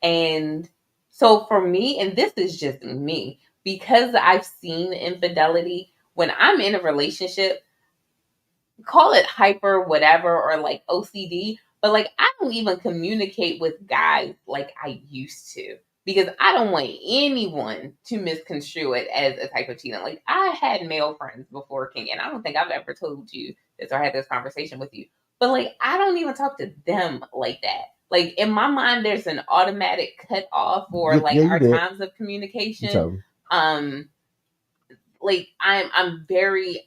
Speaker 1: And so for me, and this is just me, because I've seen infidelity, when I'm in a relationship, call it hyper whatever or like OCD, but like I don't even communicate with guys like I used to, because I don't want anyone to misconstrue it as a type of cheating. Like I had male friends before King, and I don't think I've ever told you this or had this conversation with you, but like I don't even talk to them like that. Like in my mind, there's an automatic cut off for like our times of communication. Like I'm very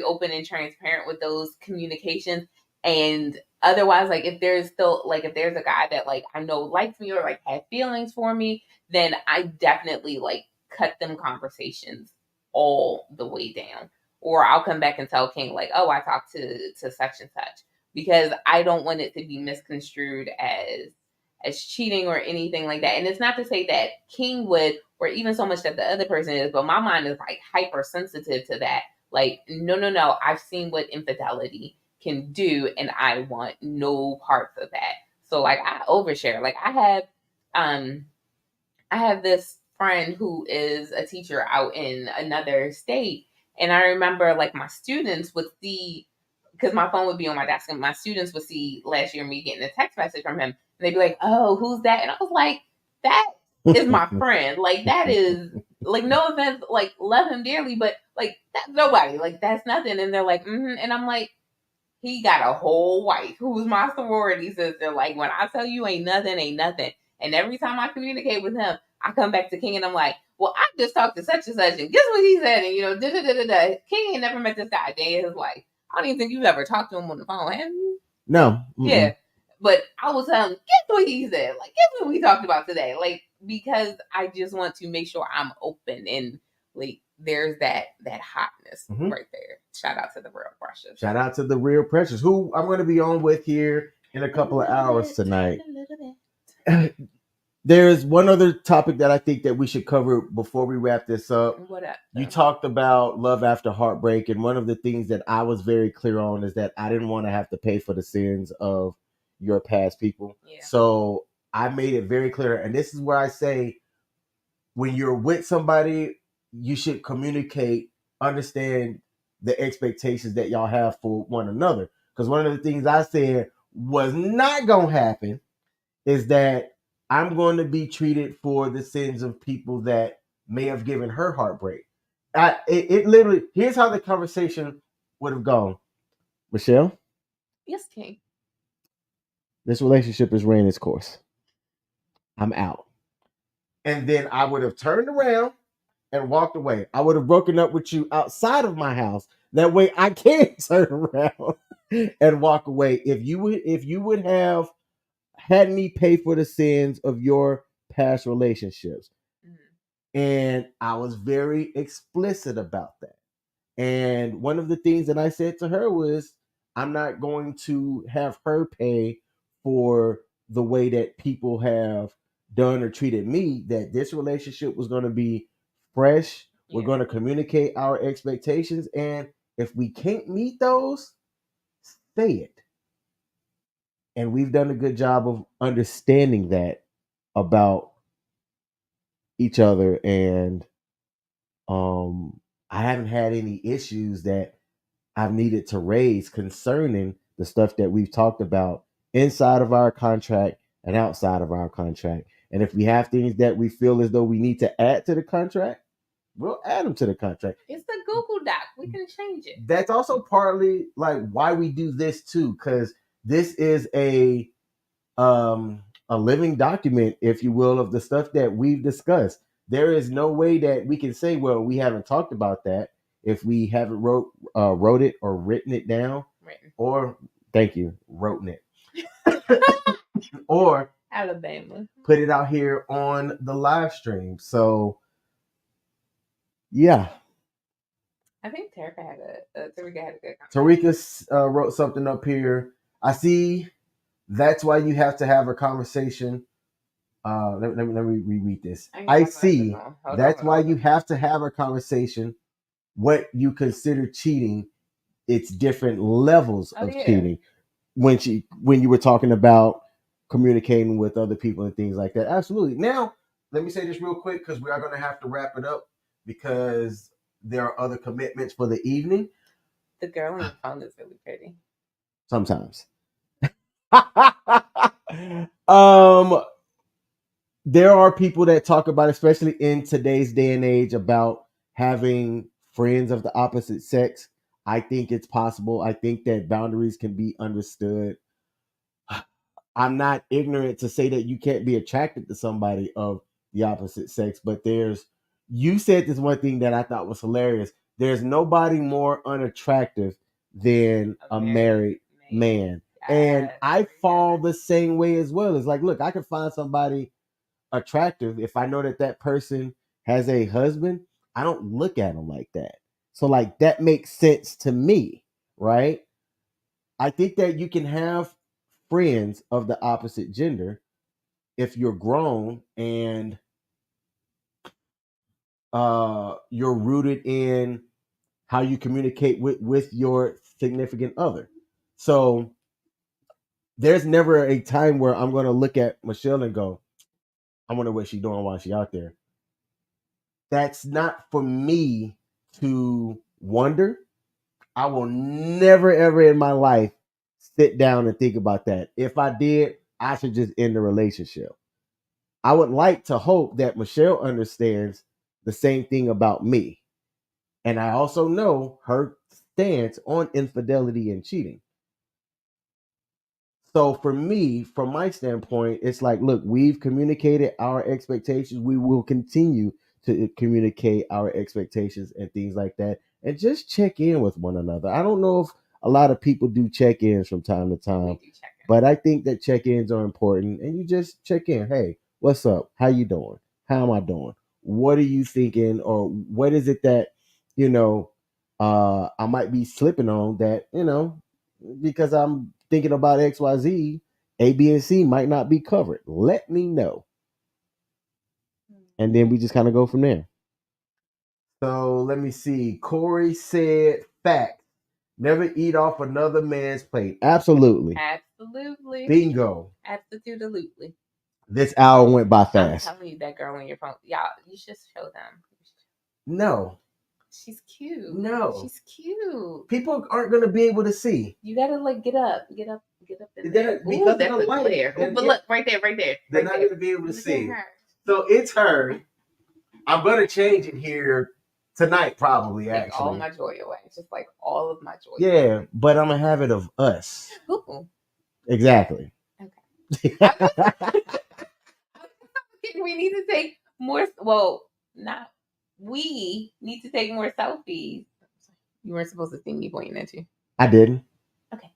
Speaker 1: open and transparent with those communications. And otherwise, like if there's still like if there's a guy that like I know likes me or like had feelings for me, then I definitely like cut them conversations all the way down. Or I'll come back and tell King like, oh, I talked to such and such, because I don't want it to be misconstrued as cheating or anything like that. And it's not to say that King would, or even so much that the other person is, but my mind is like hypersensitive to that. Like, no, I've seen what infidelity can do, and I want no parts of that. So like I overshare. Like I have this friend who is a teacher out in another state, and I remember like my students would see, because my phone would be on my desk, and my students would see last year me getting a text message from him, and they'd be like, "Oh, who's that?" And I was like, "That is my friend. Like that is like, no offense, like love him dearly, but like that's nobody. Like that's nothing." And they're like, and I'm like, he got a whole wife who's my sorority sister. Like when I tell you ain't nothing, ain't nothing. And every time I communicate with him, I come back to King and I'm like, well, I just talked to such and such, and guess what he said? And da da da da da. King ain't never met this guy a day in his life. I don't even think you've ever talked to him on the phone, have you?
Speaker 2: No.
Speaker 1: Yeah. But I will tell him, guess what he said? Like, guess what we talked about today? Like, because I just want to make sure I'm open, and like there's that hotness right there. Shout out to the real precious.
Speaker 2: Shout out to the real precious, who I'm going to be on with here in a couple of hours tonight. There's one other topic that I think that we should cover before we wrap this up.
Speaker 1: What up?
Speaker 2: You talked about love after heartbreak, and one of the things that I was very clear on is that I didn't want to have to pay for the sins of your past people. Yeah. So I made it very clear, and this is where I say, when you're with somebody, you should communicate, understand the expectations that y'all have for one another. Because one of the things I said was not going to happen is that I'm going to be treated for the sins of people that may have given her heartbreak. It literally, here's how the conversation would have gone. Michelle?
Speaker 1: Yes, King.
Speaker 2: This relationship has ran its course. I'm out. And then I would have turned around and walked away. I would have broken up with you outside of my house. That way I can turn around and walk away. If you would have had me pay for the sins of your past relationships. And I was very explicit about that. And one of the things that I said to her was, I'm not going to have her pay for the way that people have done or treated me, that this relationship was going to be fresh. We're going to communicate our expectations, and if we can't meet those, say it. And we've done a good job of understanding that about each other, and I haven't had any issues that I've needed to raise concerning the stuff that we've talked about inside of our contract and outside of our contract. And if we have things that we feel as though we need to add to the contract, we'll add them to the contract.
Speaker 1: It's the Google Doc. We can change it.
Speaker 2: That's also partly like why we do this too, because this is a living document, if you will, of the stuff that we've discussed. There is no way that we can say, well, we haven't talked about that if we haven't wrote it or written it down.
Speaker 1: Written.
Speaker 2: Or thank you, wrote it. Or
Speaker 1: Alabama.
Speaker 2: Put it out here on the live stream. So yeah.
Speaker 1: I think Tarika had a good
Speaker 2: Tarika wrote something up here. I see. That's why you have to have a conversation. Let me reread this. I see. That's why you have to have a conversation. What you consider cheating, it's different levels of cheating. When you were talking about communicating with other people and things like that, absolutely. Now, let me say this real quick because we are going to have to wrap it up because there are other commitments for the evening.
Speaker 1: The girl on the phone is really pretty.
Speaker 2: Sometimes. There are people that talk about, especially in today's day and age, about having friends of the opposite sex. I think it's possible. I think that boundaries can be understood. I'm not ignorant to say that you can't be attracted to somebody of the opposite sex, but you said this one thing that I thought was hilarious. There's nobody more unattractive than a married man. And I fall the same way as well. It's like, look, I can find somebody attractive if I know that person has a husband. I don't look at them like that. So like that makes sense to me, right? I think that you can have friends of the opposite gender if you're grown and you're rooted in how you communicate with your significant other. So there's never a time where I'm going to look at Michelle and go, I wonder what she's doing while she's out there. That's not for me to wonder. I will never, ever in my life sit down and think about that. If I did, I should just end the relationship. I would like to hope that Michelle understands the same thing about me. And I also know her stance on infidelity and cheating. So for me, from my standpoint, it's like, look, we've communicated our expectations. We will continue to communicate our expectations and things like that. And just check in with one another. I don't know if a lot of people do check-ins from time to time, but I think that check-ins are important. And you just check in. Hey, what's up? How you doing? How am I doing? What are you thinking? Or what is it that, I might be slipping on that, because I'm thinking about XYZ, A, B, and C might not be covered. Let me know. And then we just kind of go from there. So let me see. Corey said, fact. Never eat off another man's plate. Absolutely.
Speaker 1: Absolutely.
Speaker 2: Bingo.
Speaker 1: Absolutely.
Speaker 2: This hour went by fast.
Speaker 1: I'm telling you, that girl on your phone. Y'all, you should show them.
Speaker 2: No.
Speaker 1: She's cute.
Speaker 2: No.
Speaker 1: She's cute.
Speaker 2: People aren't going to be able to see.
Speaker 1: You got to like get up in there. Ooh, that's a glare. Ooh, but look, right there.
Speaker 2: They're not going to be able to see. So it's her. I'm going to change it here tonight, probably, actually.
Speaker 1: Take all my joy away. Just like all of my joy.
Speaker 2: Yeah, away. But I'm going to have it of us.
Speaker 1: Ooh.
Speaker 2: Exactly.
Speaker 1: Okay. We need to take more. Well, not. We need to take more selfies. You weren't supposed to see me pointing at you.
Speaker 2: I didn't.
Speaker 1: Okay.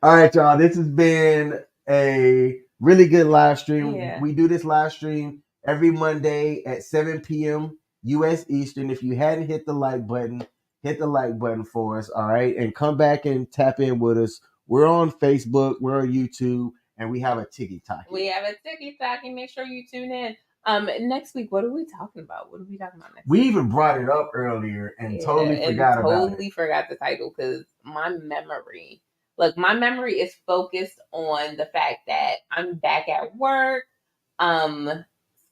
Speaker 2: All right, y'all. This has been a really good live stream. Yeah. We do this live stream every Monday at 7 p.m. U.S. Eastern. If you hadn't hit the like button, hit the like button for us. All right. And come back and tap in with us. We're on Facebook. We're on YouTube. And we have a TikTok.
Speaker 1: We have a TikTok. And make sure you tune in. Next week, what are we talking about? What are we talking about next
Speaker 2: We
Speaker 1: week?
Speaker 2: even brought it up earlier and totally forgot about it.
Speaker 1: Forgot the title because my memory is focused on the fact that I'm back at work.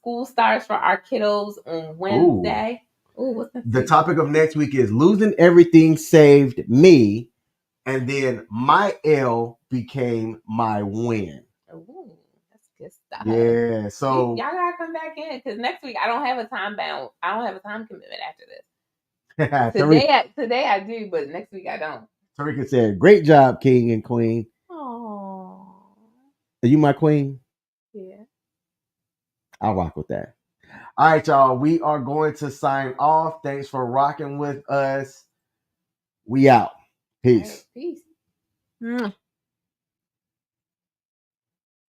Speaker 1: School starts for our kiddos on Wednesday. Ooh, what's next
Speaker 2: the
Speaker 1: week?
Speaker 2: topic of next week is losing everything saved me, and then my L became my win.
Speaker 1: Ooh, that's good stuff.
Speaker 2: Yeah, so
Speaker 1: y'all gotta come back in because next week I don't have a time commitment after this. Today I do, but next week I don't.
Speaker 2: Tarika said, "Great job, King and Queen."
Speaker 1: Oh,
Speaker 2: Are you my queen?
Speaker 1: yeah.
Speaker 2: I'll rock with that. All right, y'all. We are going to sign off. Thanks for rocking with us. We out. Peace.
Speaker 1: All right, peace.